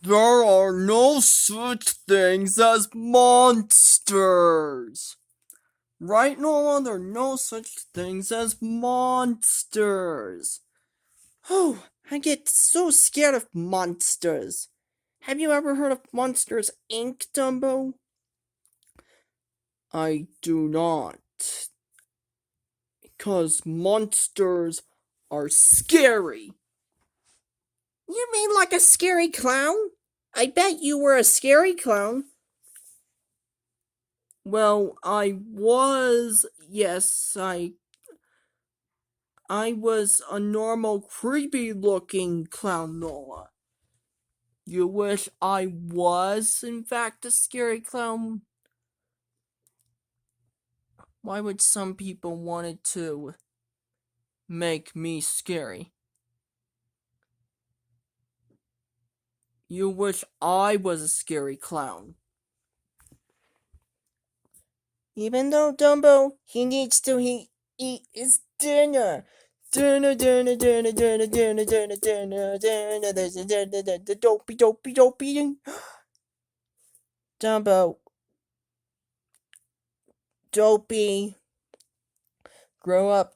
There are no such things as monsters. Right, Noah? There are no such things as monsters. Oh, I get so scared of monsters. Have you ever heard of Monsters Inc., Dumbo? I do not. Because monsters are scary. You mean like a scary clown? I bet you were a scary clown. Well, I was a normal creepy looking clown, Noah. You wish I was in fact a scary clown? Why would some people wanted to make me scary? You wish I was a scary clown. Even though Dumbo, he needs to eat his dinner. Dinner, dinner, dinner, dinner, dinner, dinner, dinner, dinner, dinner, dinner, dopey, dopey, dopey. Dumbo, dopey, grow up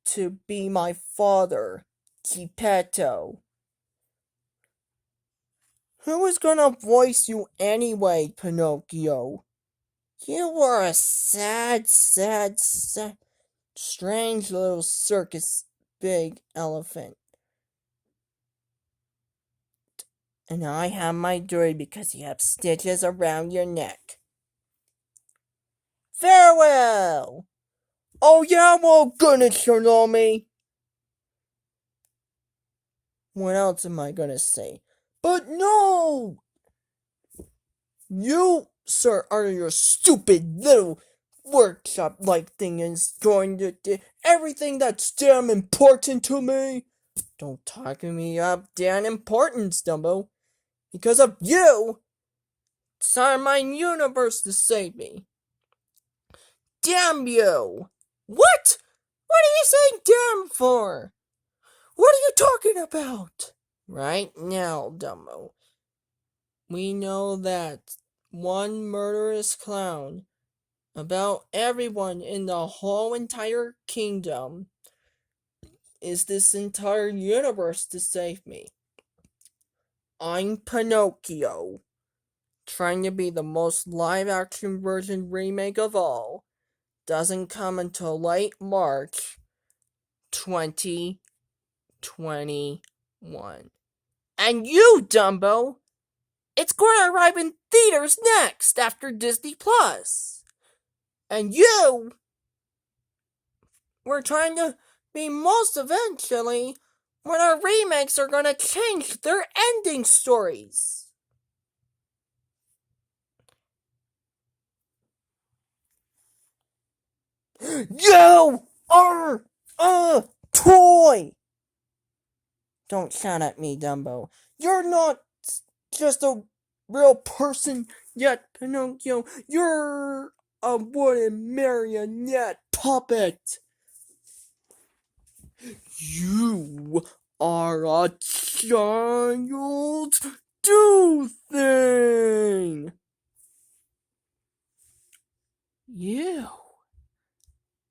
to be my father, Geppetto. Who is gonna voice you anyway, Pinocchio? You were a sad, strange little circus big elephant. And I have my joy because you have stitches around your neck. Farewell! Oh yeah, well, goodness, me. What else am I gonna say? But no! You, sir, are your stupid little workshop-like thing is going to do everything that's damn important to me. Don't talk me up damn importance, Dumbo. Because of you, it's time my universe to save me. Damn you! What? What are you saying damn for? What are you talking about? Right now, Dumbo, we know that one murderous clown about everyone in the whole entire kingdom is this entire universe to save me. I'm Pinocchio, trying to be the most live-action version remake of all. Doesn't come until late March 2021. And you, Dumbo, it's going to arrive in theaters next after Disney Plus. And you, we're trying to be most eventually when our remakes are going to change their ending stories. You are a toy! Don't shout at me, Dumbo. You're not just a real person yet, Pinocchio. You're a wooden marionette puppet. You are a child do thing. You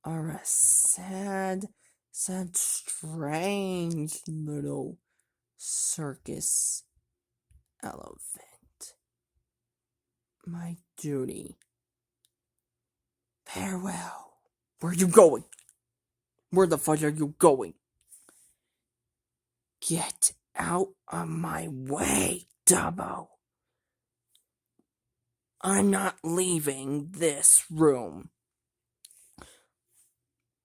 are a sad, strange little circus elephant. My duty. Farewell. Where are you going? Where the fudge are you going? Get out of my way, Dumbo. I'm not leaving this room.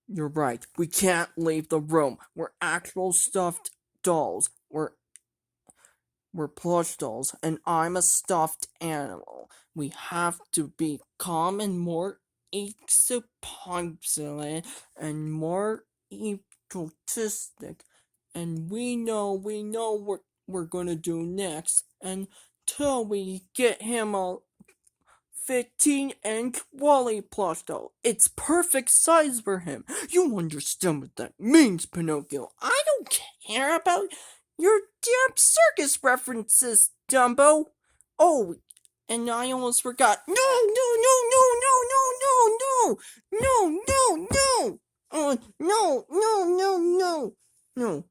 You're right. We can't leave the room. We're actual stuffed dolls. We're plush dolls, and I'm a stuffed animal. We have to be calm and more expansive and more egotistic. And we know what we're gonna do next until we get him a 15-inch Wally plush doll. It's perfect size for him. You understand what that means, Pinocchio. I don't care about Your damn circus references, Dumbo. Oh, and I almost forgot. No, no, no, no, no, no, no, no, no, no. No, no, no, no, no.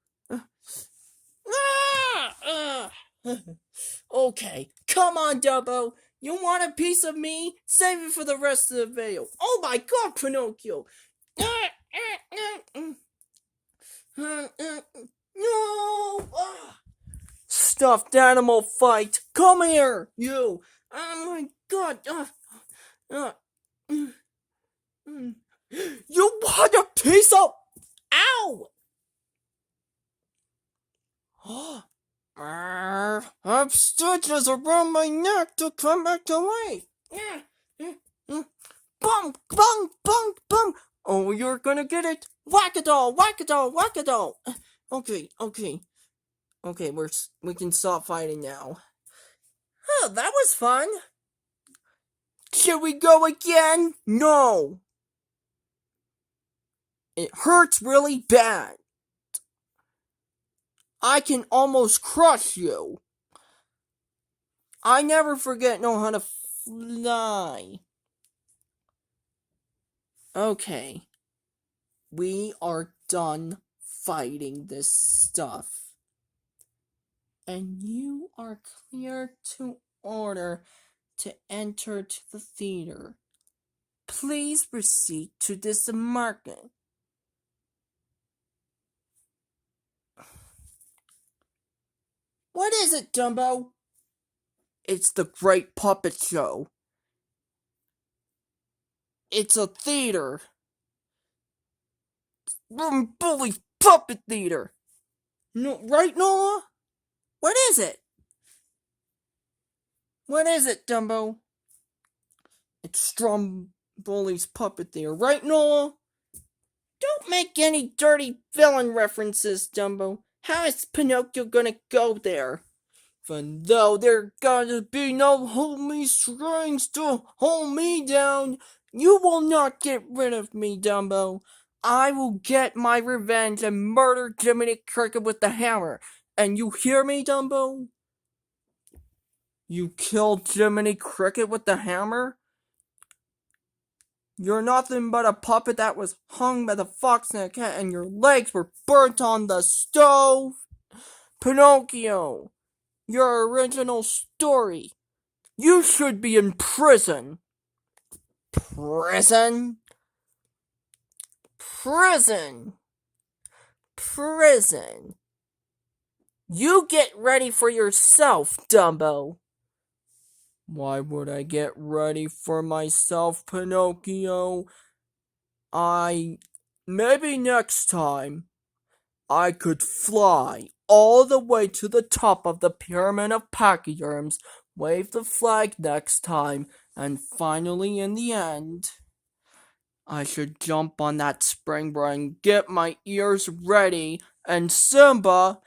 Okay, come on, Dumbo. You want a piece of me? Save it for the rest of the video. Oh my god, Pinocchio. No! Stuffed animal fight! Come here, you! Oh my god! You want a piece of? Ow! I have stitches around my neck to come back to life. Bum, bum, bum, bum. Oh, you're gonna get it. Whack-a-doll, whack-a-doll, whack-a-doll. Okay, okay. Okay, we can stop fighting now. Oh, that was fun. Should we go again? No. It hurts really bad. I can almost crush you. I never know how to fly. Okay. We are done fighting this stuff. And you are clear to order to enter to the theater. Please proceed to this market. What is it, Dumbo? It's the Great Puppet Show. It's a theater. Bully Puppet Theater. No, right, Noah? What is it? What is it, Dumbo? It's Stromboli's Puppet Theater, right, Noah? Don't make any dirty villain references, Dumbo. How is Pinocchio gonna go there? Even though there gotta be no homie strings to hold me down, you will not get rid of me, Dumbo. I will get my revenge and murder Jiminy Cricket with the hammer. And you hear me, Dumbo? You killed Jiminy Cricket with the hammer? You're nothing but a puppet that was hung by the fox and the cat, and your legs were burnt on the stove. Pinocchio, your original story. You should be in prison. Prison? Prison. Prison. You get ready for yourself, Dumbo. Why would I get ready for myself, Pinocchio? Maybe next time I could fly all the way to the top of the pyramid of pachyderms, wave the flag next time, and finally in the end, I should jump on that springboard and get my ears ready, and Simba,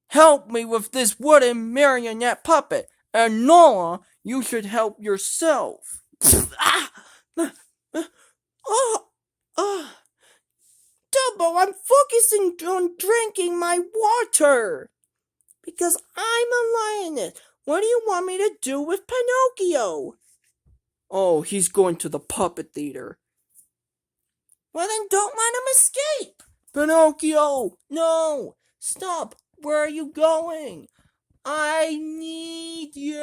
help me with this wooden marionette puppet, and Noah, you should help yourself. Dumbo, I'm focusing on drinking my water. Because I'm a lioness. What do you want me to do with Pinocchio? Oh, he's going to the puppet theater. Well, then don't let him escape. Pinocchio, no. Stop. Where are you going? I need you.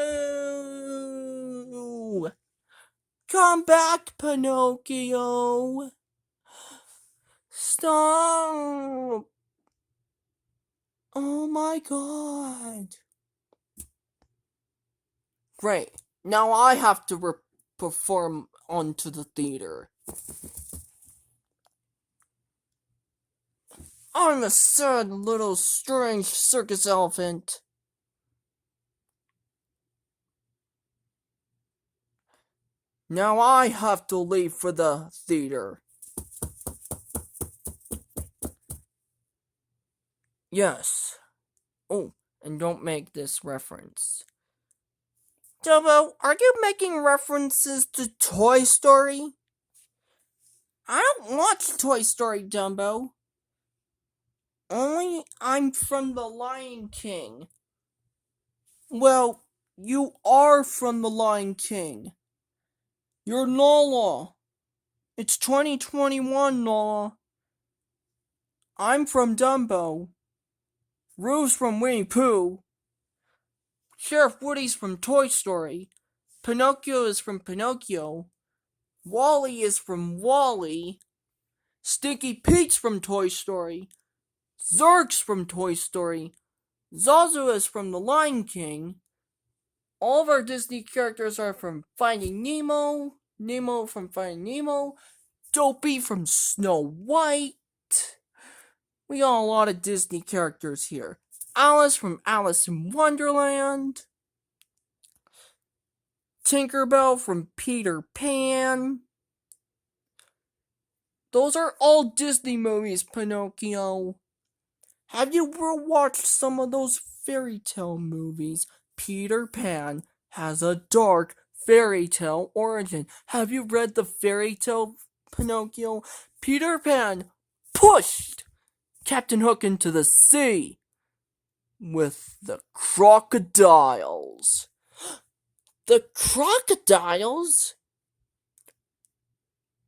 Come back, Pinocchio. Stop. Oh my god. Great. Now I have to perform onto the theater. I'm a sad little strange circus elephant. Now I have to leave for the theater. Yes. Oh, and don't make this reference. Dumbo, are you making references to Toy Story? I don't watch Toy Story, Dumbo. Only I'm from the Lion King. Well, you are from the Lion King. You're Nala. It's 2021, Nala. I'm from Dumbo. Rue's from Winnie Pooh. Sheriff Woody's from Toy Story. Pinocchio is from Pinocchio. Wally is from Wally. Stinky Pete's from Toy Story. Zurg's from Toy Story. Zazu is from The Lion King. All of our Disney characters are from Finding Nemo. Nemo from Finding Nemo. Dopey from Snow White. We got a lot of Disney characters here. Alice from Alice in Wonderland. Tinkerbell from Peter Pan. Those are all Disney movies, Pinocchio. Have you ever watched some of those fairy tale movies? Peter Pan has a dark fairy tale origin. Have you read the fairy tale, Pinocchio? Peter Pan pushed Captain Hook into the sea with the crocodiles. The crocodiles?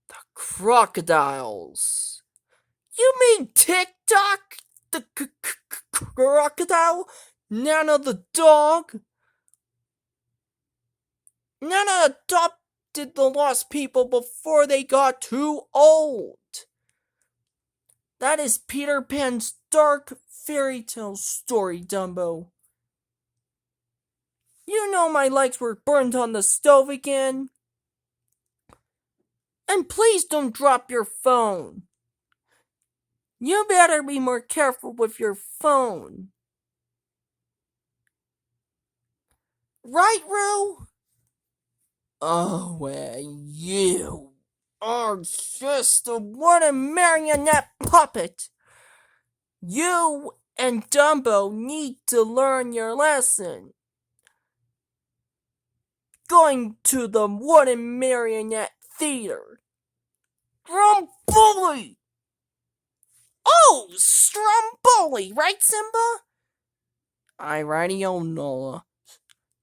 The crocodiles. You mean TikTok? The crocodile? Nana the dog? Nana adopted the lost people before they got too old. That is Peter Pan's dark fairy tale story, Dumbo. You know my legs were burned on the stove again. And please don't drop your phone. You better be more careful with your phone. Right, Roo? Oh, you are just a wooden marionette puppet. You and Dumbo need to learn your lesson. Going to the wooden marionette theater. Stromboli! Oh, Stromboli, right, Simba? I radio Nola.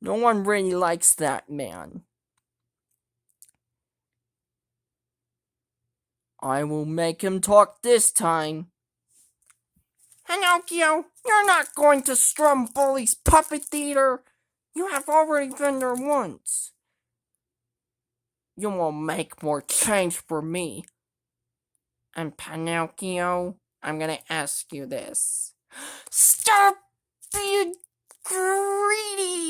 No one really likes that man. I will make him talk this time. Pinocchio, you're not going to Stromboli's puppet theater. You have already been there once. You will make more change for me. And Pinocchio, I'm gonna ask you this. Stop being greedy!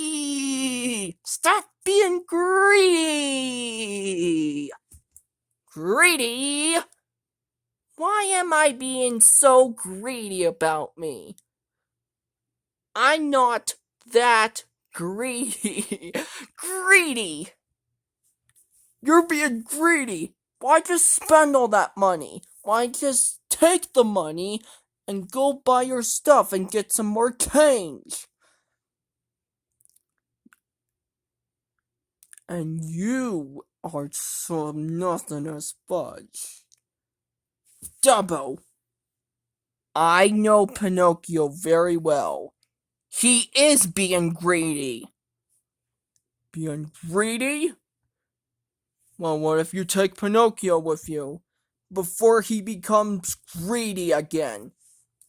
Stop being greedy! Greedy? Why am I being so greedy about me? I'm not that greedy. Greedy! You're being greedy. Why just spend all that money? Why just take the money and go buy your stuff and get some more change? And you are some nothing as fudge. Dumbo, I know Pinocchio very well. He is being greedy. Being greedy? Well, what if you take Pinocchio with you before he becomes greedy again?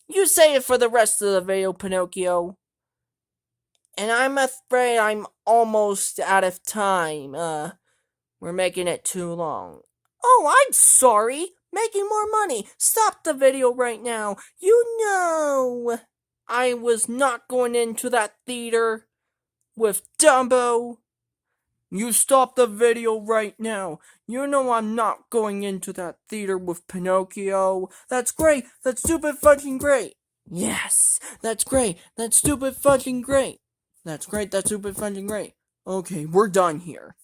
You say it for the rest of the video, Pinocchio. And I'm afraid I'm almost out of time. We're making it too long. Oh, I'm sorry. Making more money. Stop the video right now. You know I was not going into that theater with Dumbo. You stop the video right now. You know I'm not going into that theater with Pinocchio. That's great. That's stupid fudging great. Yes, that's great. That's stupid fudging great. That's great. That's stupid fudging great. Okay, we're done here.